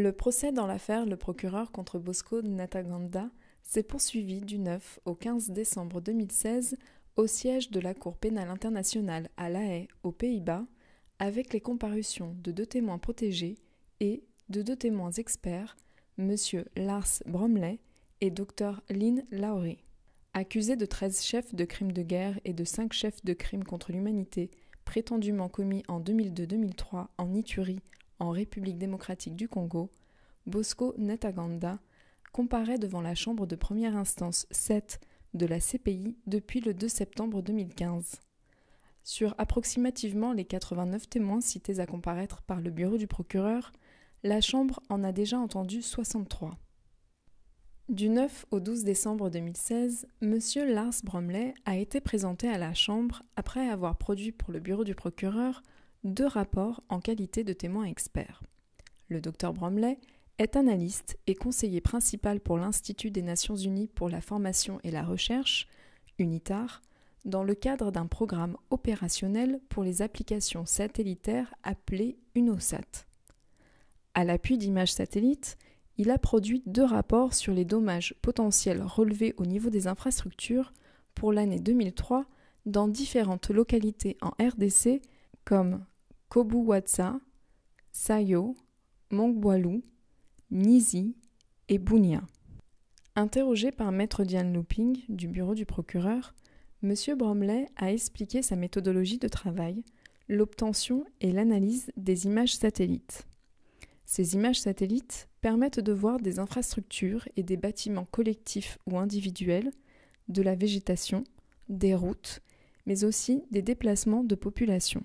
Le procès dans l'affaire Le Procureur contre Bosco Ntaganda s'est poursuivi du 9 au 15 décembre 2016 au siège de la Cour pénale internationale à La Haye, aux Pays-Bas, avec les comparutions de 2 témoins protégés et de 2 témoins experts, M. Lars Bromley et Dr Lynn Lawrie. Accusés de 13 chefs de crimes de guerre et de 5 chefs de crimes contre l'humanité prétendument commis en 2002-2003 en Ituri, en République démocratique du Congo, Bosco Ntaganda comparaît devant la chambre de première instance 7 de la CPI depuis le 2 septembre 2015. Sur approximativement les 89 témoins cités à comparaître par le bureau du procureur, la chambre en a déjà entendu 63. Du 9 au 12 décembre 2016, M. Lars Bromley a été présenté à la Chambre après avoir produit pour le bureau du procureur 2 rapports en qualité de témoin expert. Le Dr Bromley est analyste et conseiller principal pour l'Institut des Nations Unies pour la formation et la recherche, UNITAR, dans le cadre d'un programme opérationnel pour les applications satellitaires appelé UNOSAT. À l'appui d'images satellites, il a produit 2 rapports sur les dommages potentiels relevés au niveau des infrastructures pour l'année 2003 dans différentes localités en RDC comme Kobuwatsa, Sayo, Mongboalou, Nizi et Bunia. Interrogé par Maître Diane Looping du bureau du procureur, M. Bromley a expliqué sa méthodologie de travail, l'obtention et l'analyse des images satellites. Ces images satellites permettent de voir des infrastructures et des bâtiments collectifs ou individuels, de la végétation, des routes, mais aussi des déplacements de population.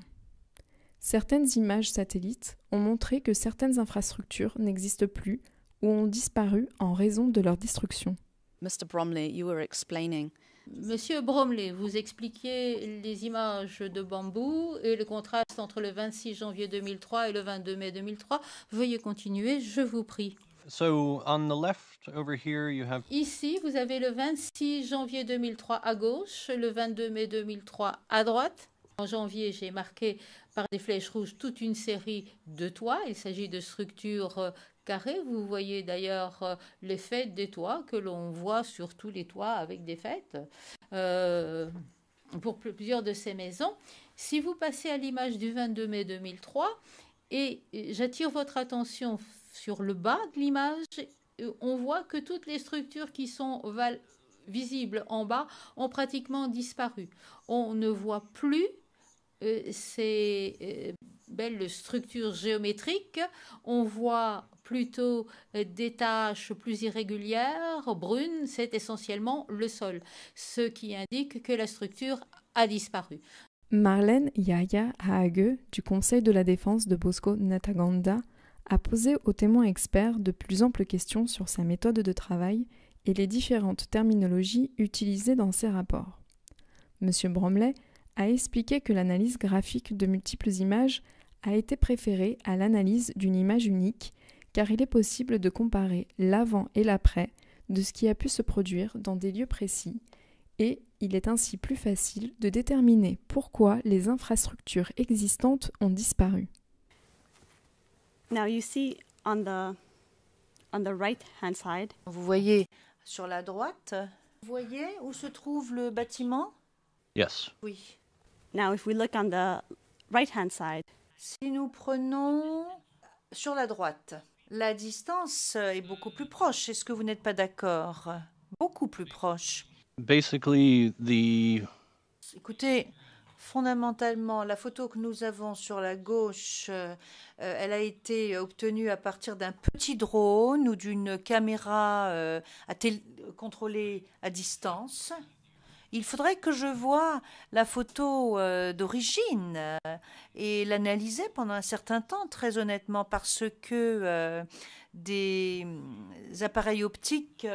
Certaines images satellites ont montré que certaines infrastructures n'existent plus ou ont disparu en raison de leur destruction. Mr. Bromley, you were explaining. Monsieur Bromley, vous expliquiez les images de bambou et le contraste entre le 26 janvier 2003 et le 22 mai 2003. Veuillez continuer, je vous prie. So on the left over here you have... Ici, vous avez le 26 janvier 2003 à gauche, le 22 mai 2003 à droite. En janvier, j'ai marqué par des flèches rouges toute une série de toits. Il s'agit de structures carrées. Vous voyez d'ailleurs les fêtes des toits que l'on voit sur tous les toits avec des fêtes pour plusieurs de ces maisons. Si vous passez à l'image du 22 mai 2003, et j'attire votre attention sur le bas de l'image, on voit que toutes les structures qui sont visibles en bas ont pratiquement disparu. On ne voit plus ces belles structures géométriques, on voit plutôt des taches plus irrégulières, brunes, c'est essentiellement le sol, ce qui indique que la structure a disparu. Marlène Yaya Haage du Conseil de la défense de Bosco Ntaganda a posé aux témoins experts de plus amples questions sur sa méthode de travail et les différentes terminologies utilisées dans ses rapports. M. Bromley a expliqué que l'analyse graphique de multiples images a été préférée à l'analyse d'une image unique car il est possible de comparer l'avant et l'après de ce qui a pu se produire dans des lieux précis et il est ainsi plus facile de déterminer pourquoi les infrastructures existantes ont disparu. Now you see on the right hand side. Vous voyez sur la droite, vous voyez où se trouve le bâtiment? Yes. Oui. Now if we look on the right hand side. Si nous prenons sur la droite, la distance est beaucoup plus proche. Est-ce que vous n'êtes pas d'accord? Beaucoup plus proche. Basically, Écoutez, fondamentalement, la photo que nous avons sur la gauche, elle a été obtenue à partir d'un petit drone ou d'une caméra contrôlée à distance. Il faudrait que je voie la photo d'origine et l'analyser pendant un certain temps, très honnêtement, parce que des appareils optiques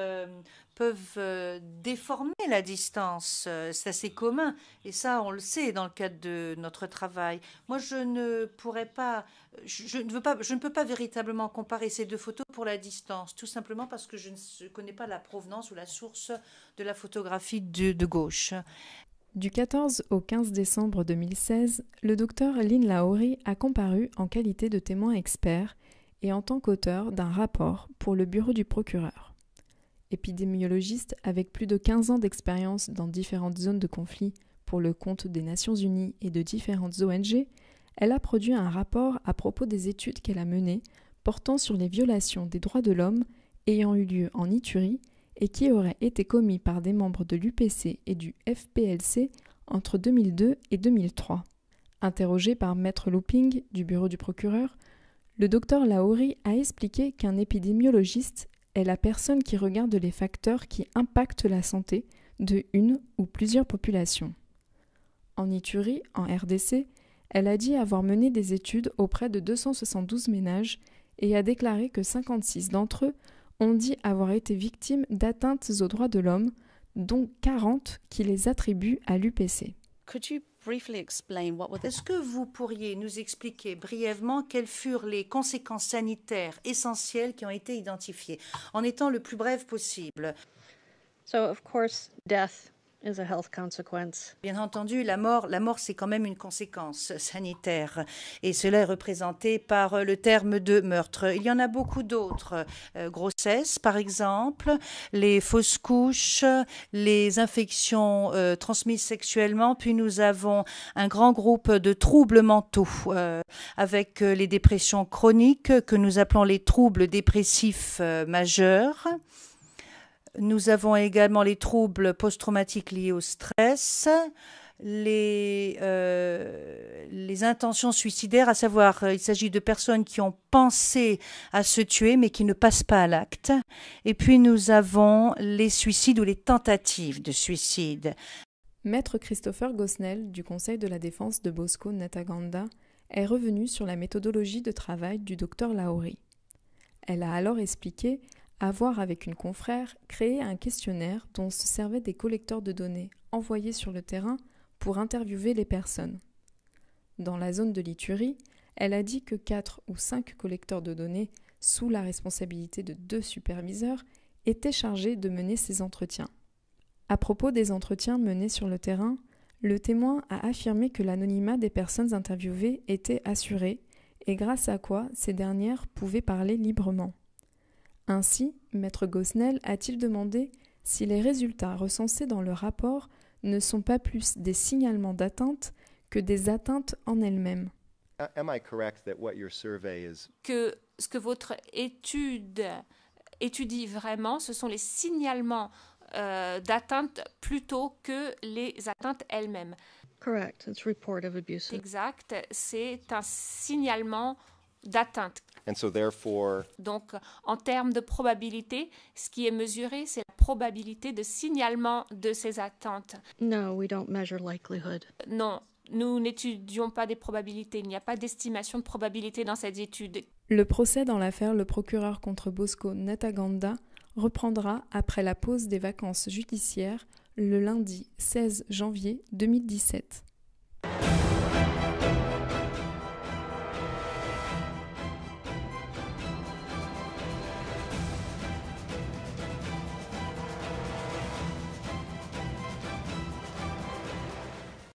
peuvent déformer la distance. C'est assez commun et ça, on le sait dans le cadre de notre travail. Moi, je ne peux pas véritablement comparer ces 2 photos pour la distance, tout simplement parce que je ne connais pas la provenance ou la source de la photographie de gauche. Du 14 au 15 décembre 2016, le docteur Lynn Lawrie a comparu en qualité de témoin expert et en tant qu'auteur d'un rapport pour le bureau du procureur. Épidémiologiste avec plus de 15 ans d'expérience dans différentes zones de conflit pour le compte des Nations Unies et de différentes ONG, elle a produit un rapport à propos des études qu'elle a menées portant sur les violations des droits de l'homme ayant eu lieu en Ituri et qui auraient été commis par des membres de l'UPC et du FPLC entre 2002 et 2003. Interrogé par Maître Looping du bureau du procureur, le docteur Lahorie a expliqué qu'un épidémiologiste est la personne qui regarde les facteurs qui impactent la santé de une ou plusieurs populations. En Ituri, en RDC, elle a dit avoir mené des études auprès de 272 ménages et a déclaré que 56 d'entre eux ont dit avoir été victimes d'atteintes aux droits de l'homme, dont 40 qui les attribuent à l'UPC. Could you briefly explain what were the Est-ce que vous pourriez nous expliquer brièvement quelles furent les conséquences sanitaires essentielles qui ont été identifiées, en étant le plus bref possible? So, of course, death is a health consequence. Bien entendu, la mort, c'est quand même une conséquence sanitaire et cela est représenté par le terme de meurtre. Il y en a beaucoup d'autres. Grossesse, par exemple, les fausses couches, les infections transmises sexuellement, puis nous avons un grand groupe de troubles mentaux avec les dépressions chroniques que nous appelons les troubles dépressifs majeurs. Nous avons également les troubles post-traumatiques liés au stress, les intentions suicidaires, à savoir il s'agit de personnes qui ont pensé à se tuer mais qui ne passent pas à l'acte. Et puis nous avons les suicides ou les tentatives de suicide. Maître Christopher Gosnell du Conseil de la défense de Bosco Ntaganda est revenu sur la méthodologie de travail du docteur Lahorie. Elle a alors expliqué avoir, avec une confrère, créé un questionnaire dont se servaient des collecteurs de données envoyés sur le terrain pour interviewer les personnes. Dans la zone de l'Ituri, elle a dit que 4 ou 5 collecteurs de données, sous la responsabilité de 2 superviseurs, étaient chargés de mener ces entretiens. À propos des entretiens menés sur le terrain, le témoin a affirmé que l'anonymat des personnes interviewées était assuré et grâce à quoi ces dernières pouvaient parler librement. Ainsi, Maître Gosnell a-t-il demandé si les résultats recensés dans le rapport ne sont pas plus des signalements d'atteinte que des atteintes en elles-mêmes. Que ce que votre étude étudie vraiment, ce sont les signalements d'atteinte plutôt que les atteintes elles-mêmes. Correct. It's report of abuse. Exact, c'est un signalement d'atteinte. And so therefore, donc, en termes de probabilité, ce qui est mesuré, c'est la probabilité de signalement de ces atteintes. No, we don't measure likelihood. Non, nous n'étudions pas des probabilités. Il n'y a pas d'estimation de probabilité dans cette étude. Le procès dans l'affaire Le procureur contre Bosco Ntaganda reprendra après la pause des vacances judiciaires le lundi 16 janvier 2017.